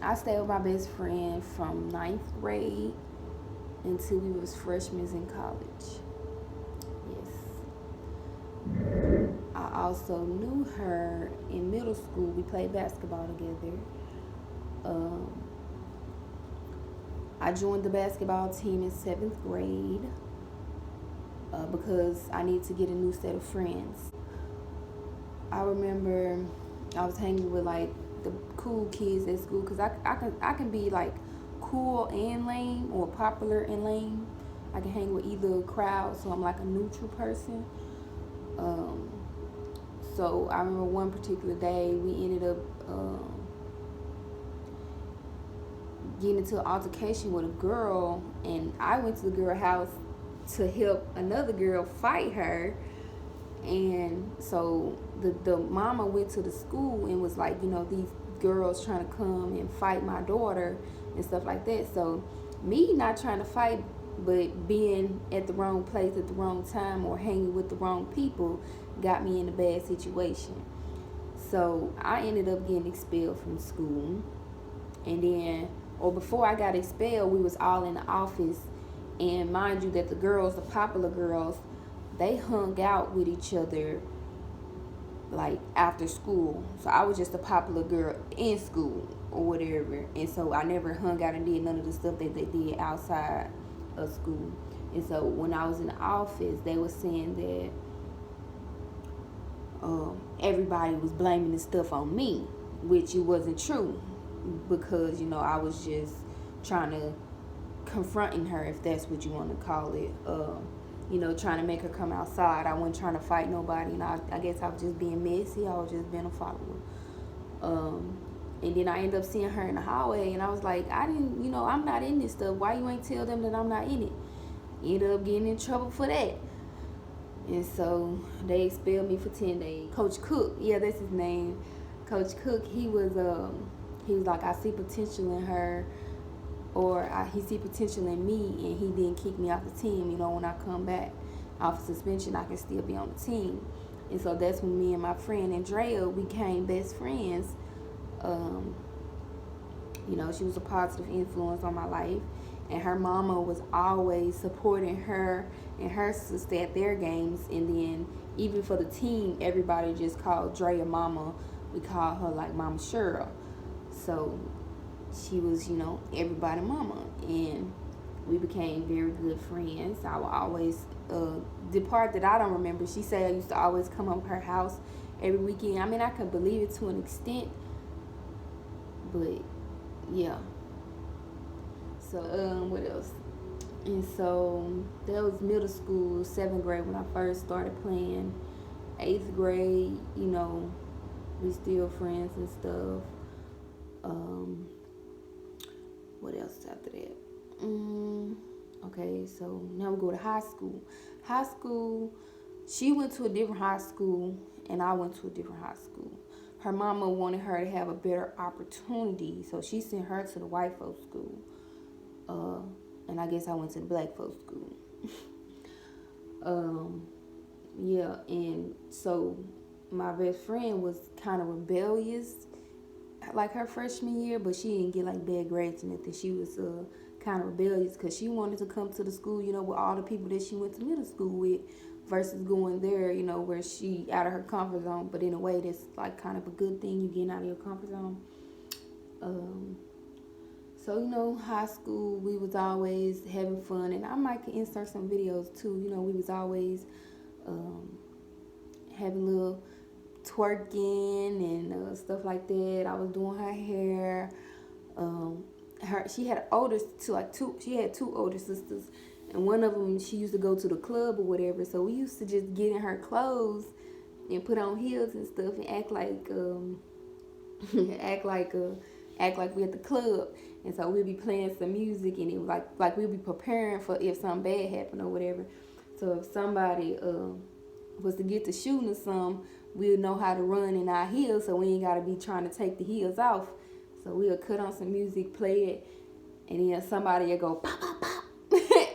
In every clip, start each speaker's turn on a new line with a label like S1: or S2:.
S1: I stayed with my best friend from 9th grade until we was freshmen in college. Yes. I also knew her in middle school. We played basketball together. Um, I joined the basketball team in 7th grade because I needed to get a new set of friends. I remember I was hanging with like the cool kids at school because I can be like cool and lame or popular and lame. I can hang with either crowd, so I'm like a neutral person. Um, so I remember one particular day we ended up getting into an altercation with a girl, and I went to the girl house to help another girl fight her. And so the mama went to the school and was like, these girls trying to come and fight my daughter and stuff like that. So me not trying to fight, but being at the wrong place at the wrong time or hanging with the wrong people got me in a bad situation. So I ended up getting expelled from school. And then, or before I got expelled, we was all in the office. And mind you that the girls, the popular girls, they hung out with each other like after school. So I was just a popular girl in school or whatever. And so I never hung out and did none of the stuff that they did outside of school. And so when I was in the office, they were saying that everybody was blaming the stuff on me, which it wasn't true, because I was just trying to confronting her, if that's what you want to call it. Trying to make her come outside. I wasn't trying to fight nobody, and I guess I was just being messy. I was just being a follower. And then I ended up seeing her in the hallway, and I was like, I'm not in this stuff. Why you ain't tell them that I'm not in it? Ended up getting in trouble for that. And so they expelled me for 10 days. Coach Cook, yeah, that's his name. Coach Cook, he was like, I see potential in her, or he see potential in me, and he didn't kick me off the team. When I come back off suspension, I can still be on the team. And so that's when me and my friend Andrea became best friends. She was a positive influence on my life, and her mama was always supporting her and her sister at their games. And then even for the team, everybody just called Drea Mama. We called her like Mama Cheryl. So she was, everybody mama, and we became very good friends. I would always, the part that I don't remember, she said I used to always come up her house every weekend. I mean, I could believe it to an extent, but yeah. So, what else? And so that was middle school, 7th grade when I first started playing. 8th grade, we still friends and stuff. What else after that? Okay, so now we go to high school. High school, she went to a different high school, and I went to a different high school. Her mama wanted her to have a better opportunity, so she sent her to the white folks school. And I guess I went to the black folks school. Yeah, and so my best friend was kind of rebellious like her freshman year, but she didn't get like bad grades or nothing. She was kind of rebellious because she wanted to come to the school, with all the people that she went to middle school with, versus going there, where she out of her comfort zone. But in a way, that's like kind of a good thing, you getting out of your comfort zone. So high school, we was always having fun, and I might insert some videos too. We was always having little twerking and stuff like that. I was doing her hair. She had she had two older sisters, and one of them, she used to go to the club or whatever. So we used to just get in her clothes and put on heels and stuff and act like we at the club. And so we'd be playing some music, and it was like we'd be preparing for if something bad happened or whatever. So if somebody was to get to shooting or something, we'll know how to run in our heels, so we ain't gotta be trying to take the heels off. So we'll cut on some music, play it, and then somebody will go pop, pop, pop.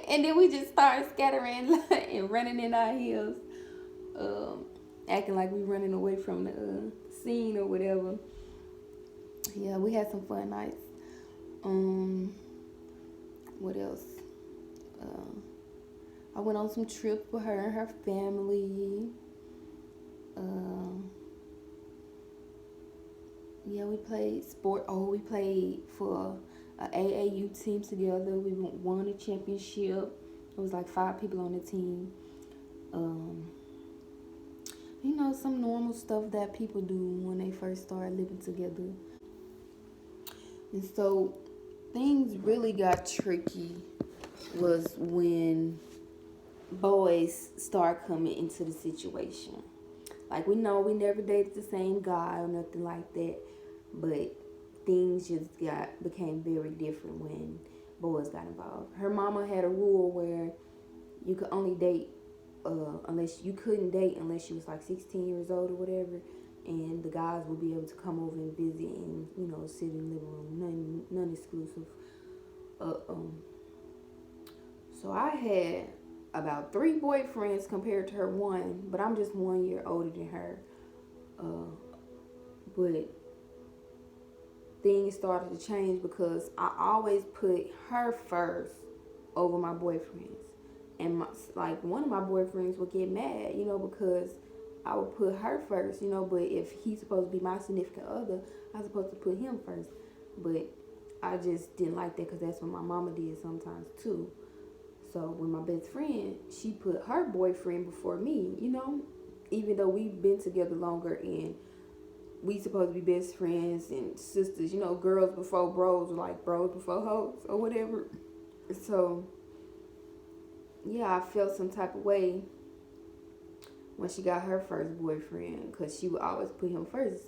S1: And then we just start scattering and running in our heels, acting like we running away from the scene or whatever. Yeah, we had some fun nights. What else? I went on some trips with her and her family. Yeah, we played sport. Oh, we played for a AAU team together. We won a championship. It was like 5 people on the team. Some normal stuff that people do when they first start living together. And so things really got tricky was when boys start coming into the situation. Like, we know we never dated the same guy or nothing like that, but things just became very different when boys got involved. Her mama had a rule where you could only date unless you couldn't date unless you was like 16 years old or whatever, and the guys would be able to come over and visit and sit in the living room, none exclusive. So I had about 3 boyfriends compared to her 1, but I'm just 1 year older than her. But things started to change because I always put her first over my boyfriends. And one of my boyfriends would get mad, because I would put her first, but if he's supposed to be my significant other, I was supposed to put him first. But I just didn't like that because that's what my mama did sometimes too. So with my best friend, she put her boyfriend before me, even though we've been together longer and we supposed to be best friends and sisters, girls before bros, or like bros before hoes or whatever. So yeah, I felt some type of way when she got her first boyfriend because she would always put him first.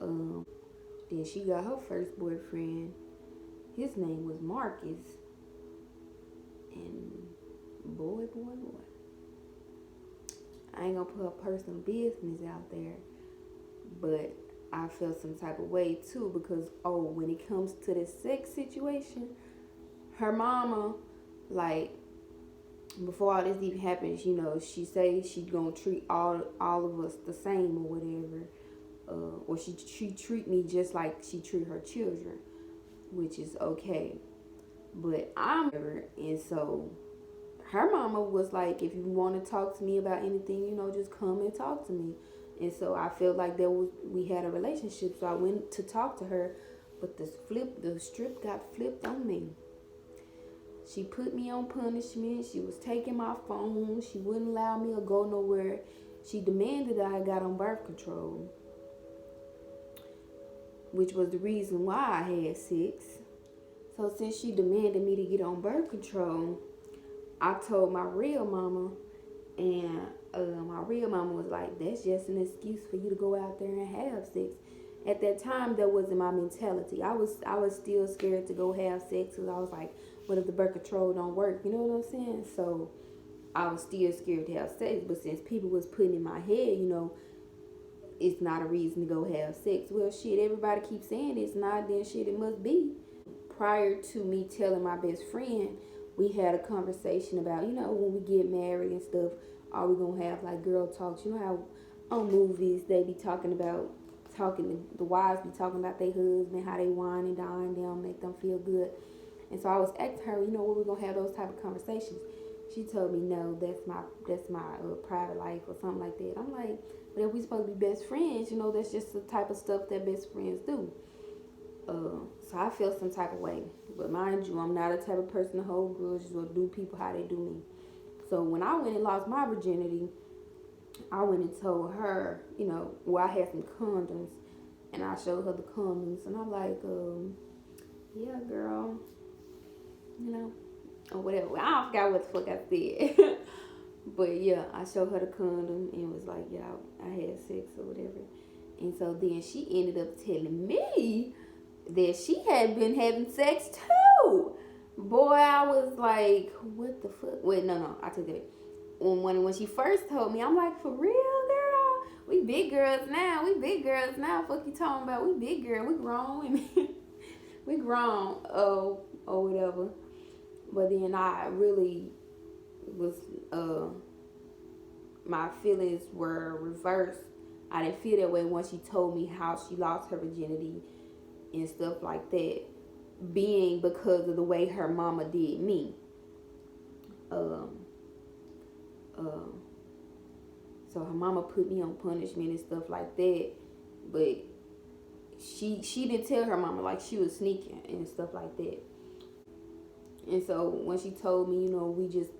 S1: Then she got her first boyfriend. His name was Marcus. And boy. I ain't gonna put her personal business out there, but I felt some type of way too because, when it comes to the sex situation, her mama, like, before all this even happens, she say she gonna treat all of us the same or whatever, or she treat me just like she treat her children, which is okay. But and so her mama was like, if you want to talk to me about anything, just come and talk to me. And so I felt like we had a relationship. So I went to talk to her, but the strip got flipped on me. She put me on punishment. She was taking my phone. She wouldn't allow me to go nowhere. She demanded that I got on birth control, which was the reason why I had sex. So since she demanded me to get on birth control, I told my real mama, and my real mama was like, that's just an excuse for you to go out there and have sex. At that time, that wasn't my mentality. I was still scared to go have sex because I was like, what if the birth control don't work? You know what I'm saying? So I was still scared to have sex. But since people was putting in my head, it's not a reason to go have sex. Well, shit, everybody keeps saying it's not, then shit, it must be. Prior to me telling my best friend, we had a conversation about, when we get married and stuff, are we going to have like girl talks? You know how on movies they be the wives be talking about their husband, how they wine and dine them, make them feel good. And so I was asking her, when we're going to have those type of conversations. She told me, no, that's my private life or something like that. I'm like, but if we supposed to be best friends, that's just the type of stuff that best friends do. So I feel some type of way. But mind you, I'm not a type of person to hold grudges or do people how they do me. So when I went and lost my virginity, I went and told her, I had some condoms, and I showed her the condoms, and I'm like, yeah, girl, or whatever. I forgot what the fuck I said. But yeah, I showed her the condom and was like, yeah, I had sex or whatever. And so then she ended up telling me that she had been having sex too. Boy, I was like, what the fuck? Wait, no, I took that. When she first told me, I'm like, for real, girl? We big girls now. Fuck you talking about? We big girl. We grown. We grown. Oh, or whatever. But then I really was, my feelings were reversed. I didn't feel that way once she told me how she lost her virginity and stuff like that. being because of the way her mama did me. So her mama put me on punishment and stuff like that, but she didn't tell her mama, like she was sneaking and stuff like that. And so when she told me,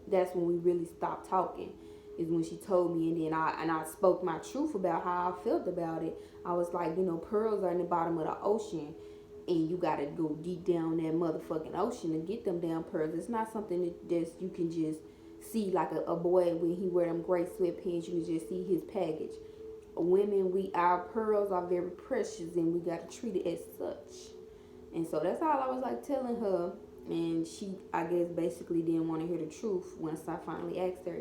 S1: that's when we really stopped talking, is when she told me. And then I spoke my truth about how I felt about it. I was like, pearls are in the bottom of the ocean, and you gotta go deep down that motherfucking ocean to get them damn pearls. It's not something that you can just see, like a boy when he wear them gray sweatpants, you can just see his package. Women, our pearls are very precious, and we gotta treat it as such. And so that's all I was like telling her. And she, I guess, basically didn't want to hear the truth. Once I finally asked her,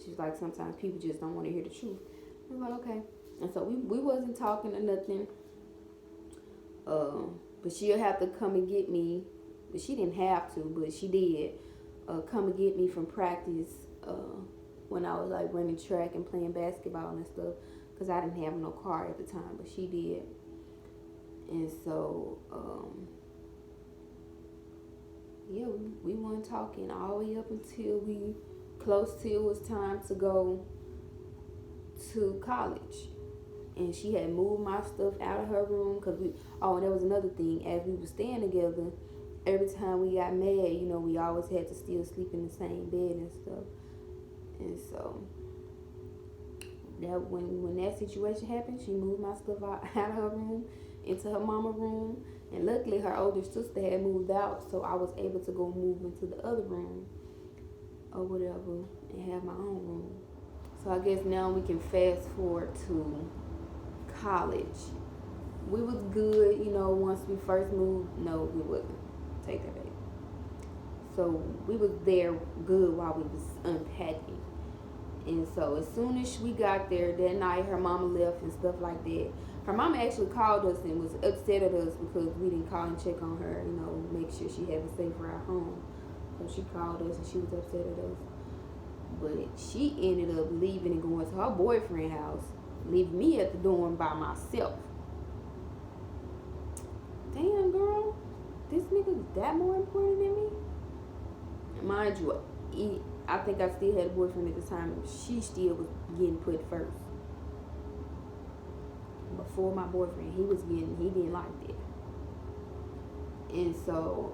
S1: she's like, sometimes people just don't want to hear the truth. I was like, okay. And so we wasn't talking or nothing. But she'll have to come and get me. But she didn't have to, but she did. Come and get me from practice when I was like running track and playing basketball and stuff. Because I didn't have no car at the time, but she did. And so, yeah, we weren't talking all the way up until close to it was time to go to college. And she had moved my stuff out of her room because and there was another thing. As we were staying together, every time we got mad, we always had to still sleep in the same bed and stuff. And so that when that situation happened, she moved my stuff out of her room into her mama's room. And luckily, her older sister had moved out, so I was able to go move into the other room or whatever and have my own room. So I guess now we can fast forward to college. We was good, once we first moved. No, we wasn't. Take that back. So we was there good while we was unpacking. And so as soon as we got there that night, her mama left and stuff like that. Her mama actually called us and was upset at us because we didn't call and check on her, make sure she had a safe ride home. So she called us and she was upset at us. But she ended up leaving and going to her boyfriend's house, leaving me at the dorm by myself. Damn, girl, this nigga that more important than me? Mind you, I think I still had a boyfriend at the time. She still was getting put first. Before my boyfriend, he didn't like that. And so,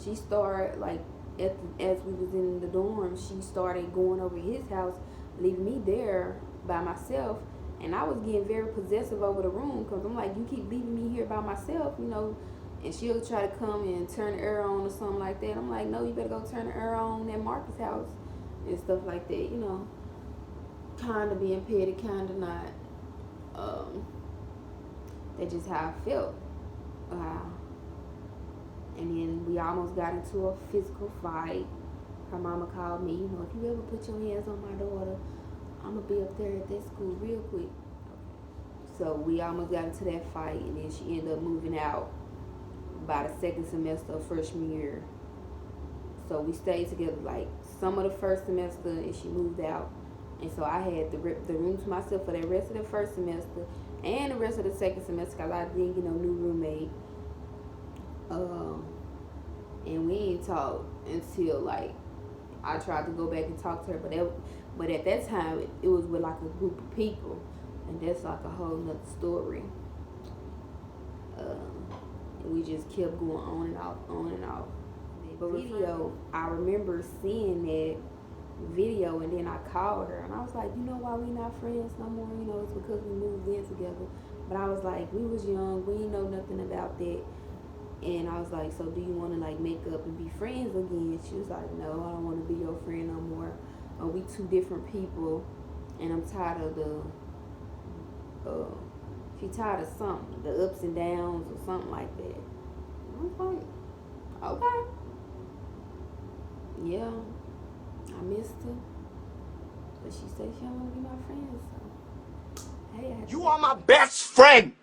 S1: she started, like, as we was in the dorm, she started going over to his house, leaving me there by myself. And I was getting very possessive over the room because I'm like, you keep leaving me here by myself, And she'll try to come and turn the air on or something like that. I'm like, no, you better go turn the air on at Marcus' house and stuff like that, Kind of being petty, kind of not. That's just how I felt. And then we almost got into a physical fight. Her mama called me, if you ever put your hands on my daughter, I'm going to be up there at that school real quick. So we almost got into that fight, and then she ended up moving out by the second semester of freshman year. So we stayed together like some of the first semester, and she moved out. And so I had the room to myself for the rest of the first semester and the rest of the second semester because I didn't get no new roommate. And we ain't talked until like I tried to go back and talk to her, but at that time it was with like a group of people, and that's like a whole nother story. And we just kept going on and off. But video, I remember seeing that video, and then I called her and I was like, why we not friends no more? It's because we moved in together. But I was like, we was young, we didn't know nothing about that. And I was like, so do you want to like make up and be friends again? She was like, no, I don't want to be your friend no more. We two different people, and I'm tired of she tired of something, the ups and downs or something like that. I was like, okay. Yeah, I missed her, but she said she don't want to be my friend, so hey.
S2: You are my best friend.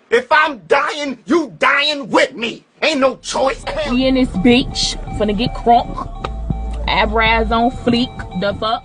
S2: If I'm dying, you dying with me. Ain't no choice.
S3: We in this beach, finna get crunk. Eyebrows on fleek, the fuck.